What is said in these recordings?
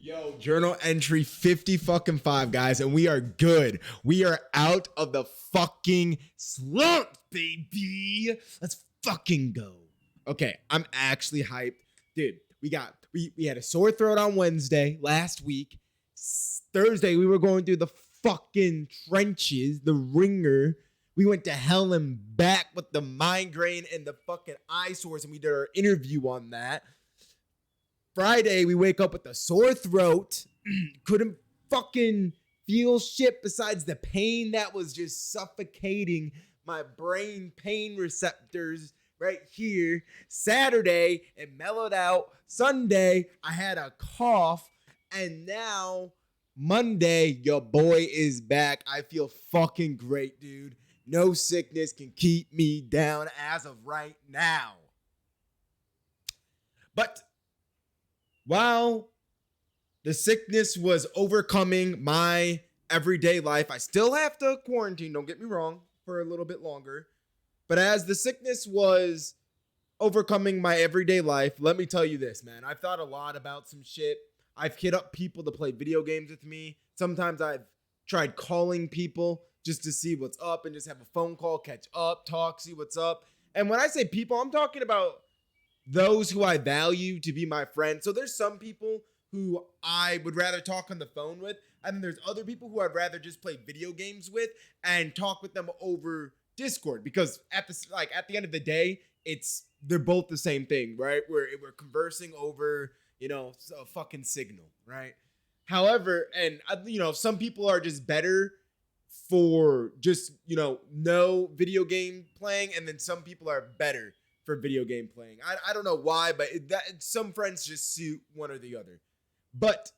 Yo, journal entry 50 fucking 5, guys, and we are good. We are out of the fucking slump, baby. Let's fucking go. Okay, I'm actually hyped. Dude, we had a sore throat on Wednesday last week. Thursday, we were going through the fucking trenches, the ringer. We went to hell and back with the migraine and the fucking eyesores, and we did our interview on that. Friday, we wake up with a sore throat. Couldn't fucking feel shit besides the pain that was just suffocating my brain pain receptors right here. Saturday, it mellowed out. Sunday, I had a cough. And now, Monday, your boy is back. I feel fucking great, dude. No sickness can keep me down as of right now. But while the sickness was overcoming my everyday life, I still have to quarantine, don't get me wrong, for a little bit longer. But as the sickness was overcoming my everyday life, let me tell you this, man. I've thought a lot about some shit. I've hit up people to play video games with me. Sometimes I've tried calling people just to see what's up and just have a phone call, catch up, talk, see what's up. And when I say people, I'm talking about those who I value to be my friend. So there's some people who I would rather talk on the phone with, and then there's other people who I'd rather just play video games with and talk with them over Discord, because at the end of the day, they're both the same thing, right? We're conversing over, a fucking signal, right? However, and some people are just better for just, no video game playing, and then some people are better for video game playing. I don't know why, but some friends just suit one or the other. But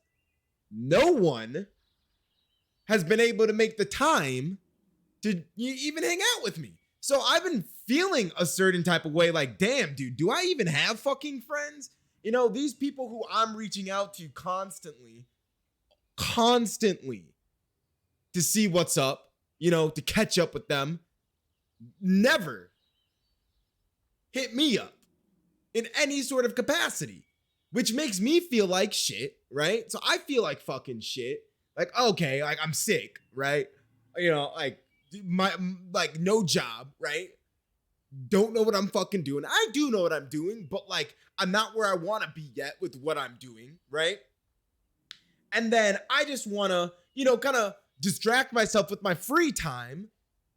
no one has been able to make the time to even hang out with me. So I've been feeling a certain type of way, like, damn, dude, do I even have fucking friends? These people who I'm reaching out to constantly to see what's up, to catch up with them, never hit me up in any sort of capacity, which makes me feel like shit, right? So I feel like fucking shit. Like, okay, like I'm sick, right? No job, right? Don't know what I'm fucking doing. I do know what I'm doing, but I'm not where I want to be yet with what I'm doing, right? And then I just want to, kind of distract myself with my free time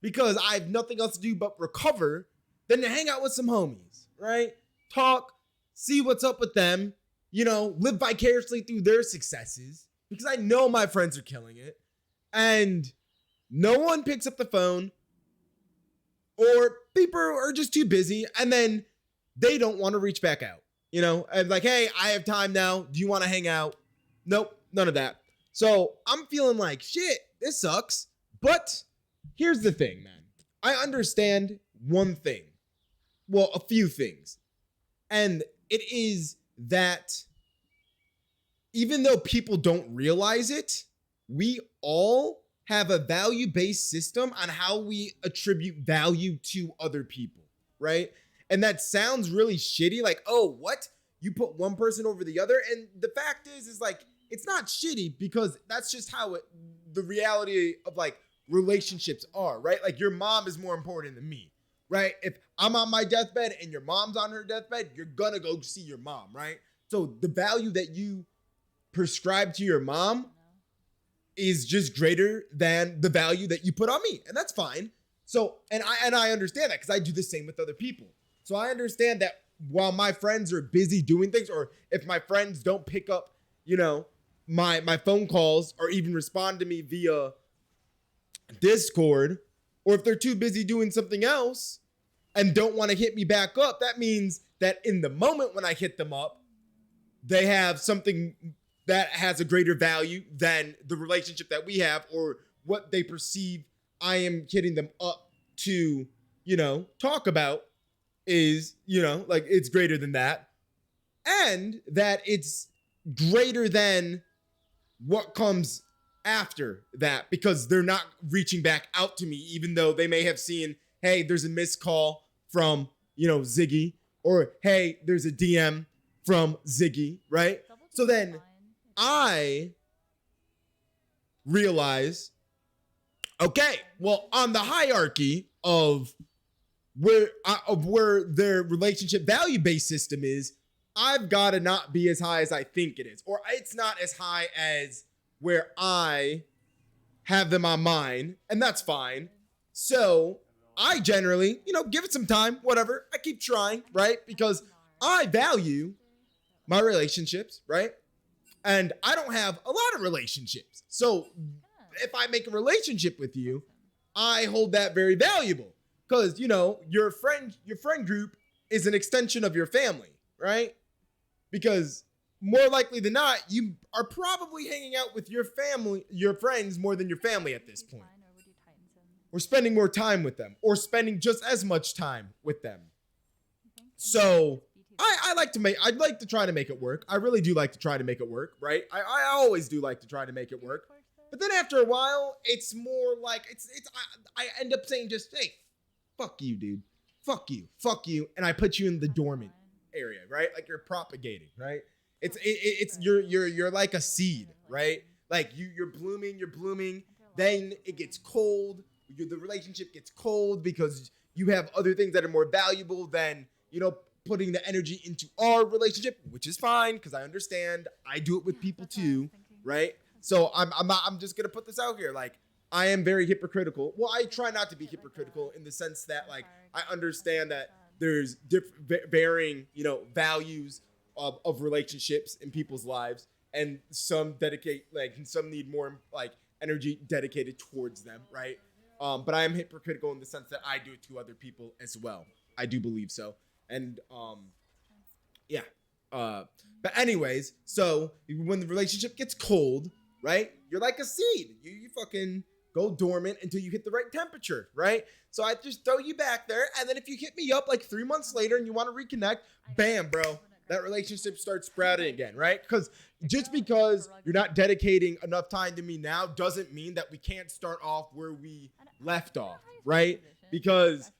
because I have nothing else to do but recover, than to hang out with some homies, right? Talk, see what's up with them, live vicariously through their successes, because I know my friends are killing it. And no one picks up the phone, or people are just too busy, and then they don't want to reach back out, and like, hey, I have time now. Do you want to hang out? Nope, none of that. So I'm feeling like shit. This sucks. But here's the thing, man. I understand one thing. Well, a few things. And it is that even though people don't realize it, we all have a value-based system on how we attribute value to other people, right? And that sounds really shitty, like, oh, what? You put one person over the other? And the fact is it's not shitty, because that's just how the reality of relationships are, right? Like, your mom is more important than me, right? If I'm on my deathbed and your mom's on her deathbed, you're gonna go see your mom, right? So the value that you prescribe to your mom is just greater than the value that you put on me, and that's fine. So, and I understand that, because I do the same with other people. So I understand that while my friends are busy doing things, or if my friends don't pick up, my phone calls, or even respond to me via Discord, or if they're too busy doing something else and don't want to hit me back up, that means that in the moment when I hit them up, they have something that has a greater value than the relationship that we have, or what they perceive I am hitting them up to, talk about is, it's greater than that. And that it's greater than what comes after that, because they're not reaching back out to me, even though they may have seen, hey, there's a missed call from, Ziggy, or hey, there's a DM from Ziggy, right? So then I realize, okay, well, on the hierarchy of where their relationship value based system is, I've got to not be as high as I think it is, or it's not as high as where I have them on mine, and that's fine. So I generally, give it some time, whatever. I keep trying, right? Because I value my relationships, right? And I don't have a lot of relationships. So if I make a relationship with you, I hold that very valuable because, your friend group is an extension of your family, right? Because more likely than not, you are probably hanging out with your family, your friends more than your family at this point. Or spending more time with them, or spending just as much time with them. So I'd like to try to make it work. I really do like to try to make it work, right? I always do like to try to make it work. But then after a while, it's more like I end up saying just, hey, fuck you, dude. Fuck you. And I put you in the dormant area, right? Like you're propagating, right? You're like a seed, right? Like you're blooming, then it gets cold. The relationship gets cold because you have other things that are more valuable than, putting the energy into our relationship, which is fine because I understand. I do it with people too, right? So I'm just gonna put this out here. Like I am very hypocritical. Well, I try not to be hypocritical in the sense that like I understand that there's varying, values of relationships in people's lives, and some need more like energy dedicated towards them, right? But I am hypocritical in the sense that I do it to other people as well. I do believe so. And yeah. But anyways, so when the relationship gets cold, right? You're like a seed. You fucking go dormant until you hit the right temperature, right? So I just throw you back there, and then if you hit me up like 3 months later and you want to reconnect, bam, bro. That relationship starts sprouting again, right? Because just because you're not dedicating enough time to me now doesn't mean that we can't start off where we left off, right? Because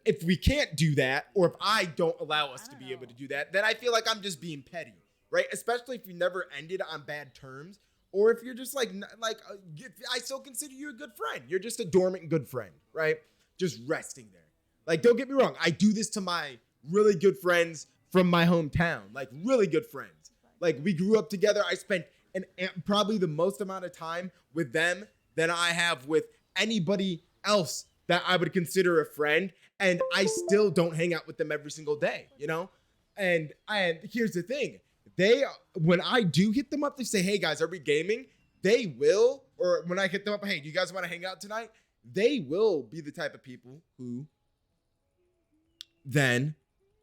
if we can't do that, or if I don't allow us to be able to do that, then I feel like I'm just being petty, right? Especially if we never ended on bad terms, or if you're just I still consider you a good friend. You're just a dormant good friend, right? Just resting there. Like, don't get me wrong. I do this to my really good friends from my hometown, like really good friends. Like we grew up together. I spent probably the most amount of time with them than I have with anybody else that I would consider a friend. And I still don't hang out with them every single day, And here's the thing. When I do hit them up to say, hey guys, are we gaming? They will, or when I hit them up, hey, do you guys want to hang out tonight? They will be the type of people who then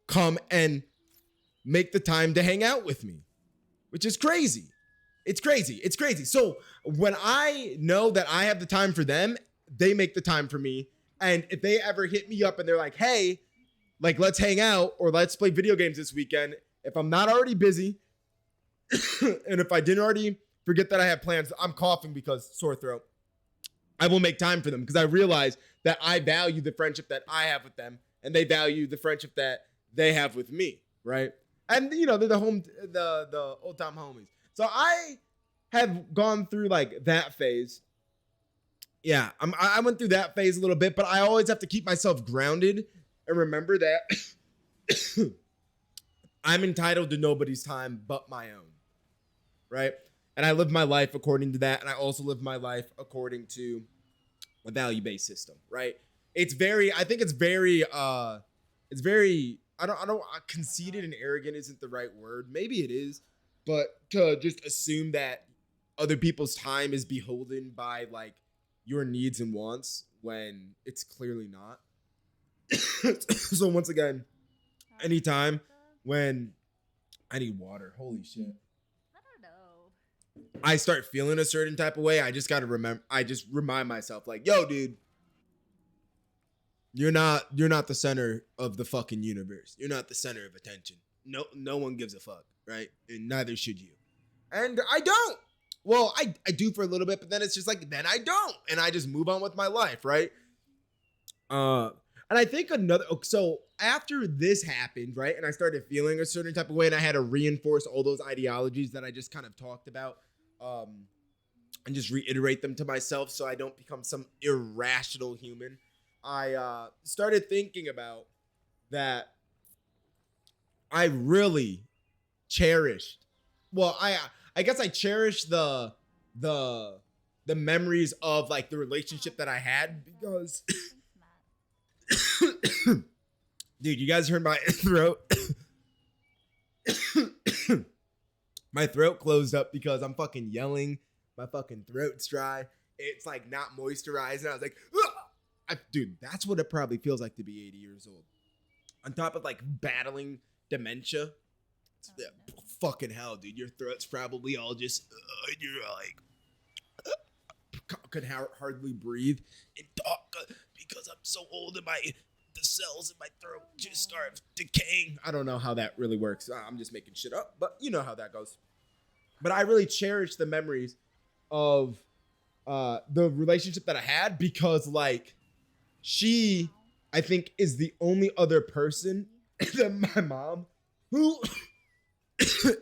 come and make the time to hang out with me, which is crazy. It's crazy. So when I know that I have the time for them, they make the time for me. And if they ever hit me up and they're like, hey, like, let's hang out or let's play video games this weekend, if I'm not already busy and if I didn't already forget that I have plans, I'm coughing because sore throat, I will make time for them because I realize that I value the friendship that I have with them and they value the friendship that they have with me, right? And they're the old time homies. So I have gone through like that phase. Yeah, I went through that phase a little bit, but I always have to keep myself grounded and remember that I'm entitled to nobody's time but my own, right? And I live my life according to that, and I also live my life according to a value-based system, right? I think it's very conceited and arrogant isn't the right word. Maybe it is, but to just assume that other people's time is beholden by like your needs and wants when it's clearly not. So once again, anytime when I need water, holy shit, I start feeling a certain type of way, I just remind myself like, yo, dude, you're not the center of the fucking universe. You're not the center of attention. No one gives a fuck, right? And neither should you. And I don't. Well, I do for a little bit, but then it's just like, then I don't. And I just move on with my life, right? And I think so after this happened, right, and I started feeling a certain type of way, and I had to reinforce all those ideologies that I just kind of talked about, and just reiterate them to myself so I don't become some irrational human. I started thinking about that I really cherished. Well, I guess I cherished the the memories of like the relationship that I had because dude, you guys heard my throat. My throat closed up because I'm fucking yelling. My fucking throat's dry. It's like not moisturized. And I was like, dude, that's what it probably feels like to be 80 years old. On top of like battling dementia. Fucking hell, dude. Your throat's probably all just, you're like, could hardly breathe and talk because I'm so old and the cells in my throat just start decaying. I don't know how that really works. I'm just making shit up, but you know how that goes. But I really cherish the memories of the relationship that I had because, like, she, I think, is the only other person than my mom who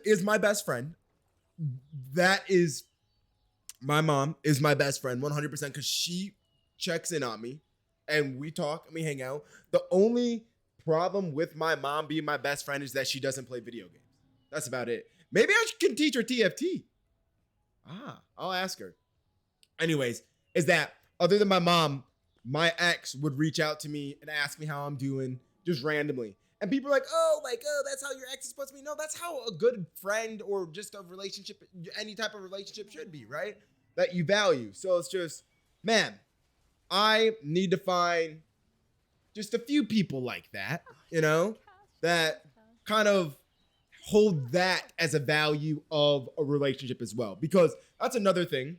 is my best friend. That is, my mom is my best friend 100% because she checks in on me and we talk and we hang out. The only problem with my mom being my best friend is that she doesn't play video games. That's about it. Maybe I can teach her TFT. I'll ask her. Anyways, is that other than my mom, my ex would reach out to me and ask me how I'm doing just randomly. And people are like, oh, that's how your ex is supposed to be. No, that's how a good friend or just a relationship, any type of relationship should be, right? That you value. So it's just, man, I need to find just a few people like that, that kind of hold that as a value of a relationship as well. Because that's another thing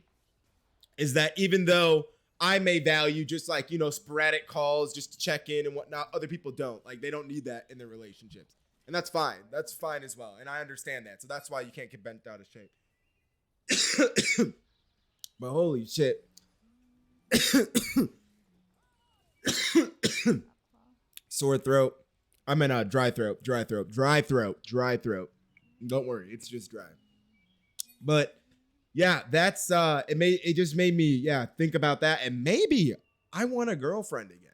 is that even though I may value just like, sporadic calls just to check in and whatnot, other people don't. Like, they don't need that in their relationships. And that's fine. That's fine as well. And I understand that. So that's why you can't get bent out of shape. But holy shit. Sore throat. I'm in a dry throat. Don't worry, it's just dry. But yeah, that's it just made me think about that, and maybe I want a girlfriend again.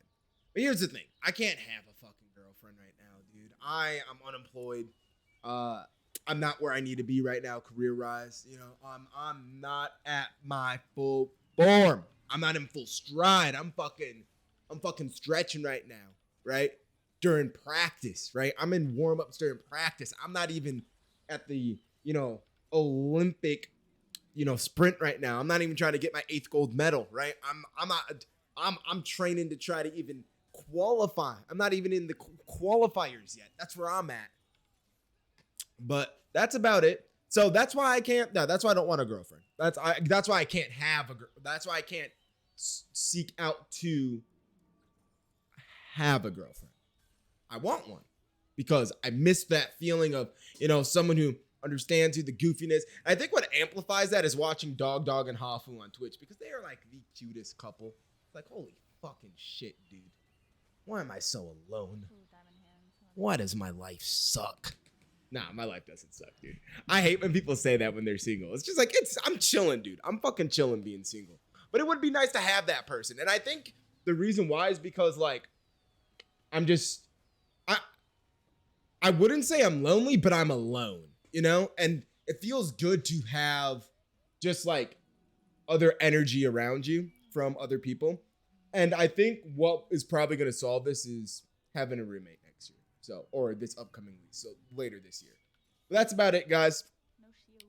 But here's the thing. I can't have a fucking girlfriend right now, dude. I am unemployed. I'm not where I need to be right now, career-wise. I'm not at my full form. I'm not in full stride. I'm fucking stretching right now, right? During practice, right? I'm in warm-ups during practice. I'm not even at the, Olympic, sprint right now. I'm not even trying to get my 8th gold medal, right? I'm training to try to even qualify. I'm not even in the qualifiers yet. That's where I'm at. But that's about it. So that's why I can't. No, that's why I don't want a girlfriend. That's why I can't have a girl. That's why I can't seek out to have a girlfriend. I want one because I miss that feeling of someone who understands you, the goofiness. And I think what amplifies that is watching Dog and Hafu on Twitch because they are like the cutest couple. Like, holy fucking shit, dude. Why am I so alone? Why does my life suck? Nah, my life doesn't suck, dude. I hate when people say that when they're single. It's just like, I'm chilling, dude. I'm fucking chilling being single. But it would be nice to have that person. And I think the reason why is because, like, I wouldn't say I'm lonely, but I'm alone, And it feels good to have just, like, other energy around you from other people. And I think what is probably going to solve this is having a roommate next year. So, or this upcoming week. So later this year. But that's about it, guys.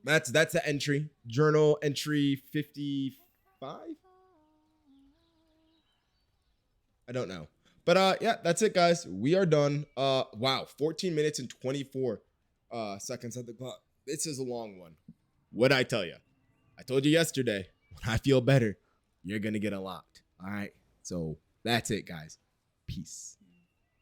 That's the entry. Journal entry 55? I don't know. But yeah, that's it, guys. We are done. Wow, 14 minutes and 24 seconds at the clock. This is a long one. What'd I tell you? I told you yesterday, when I feel better, you're gonna get unlocked. All right. So that's it, guys. Peace.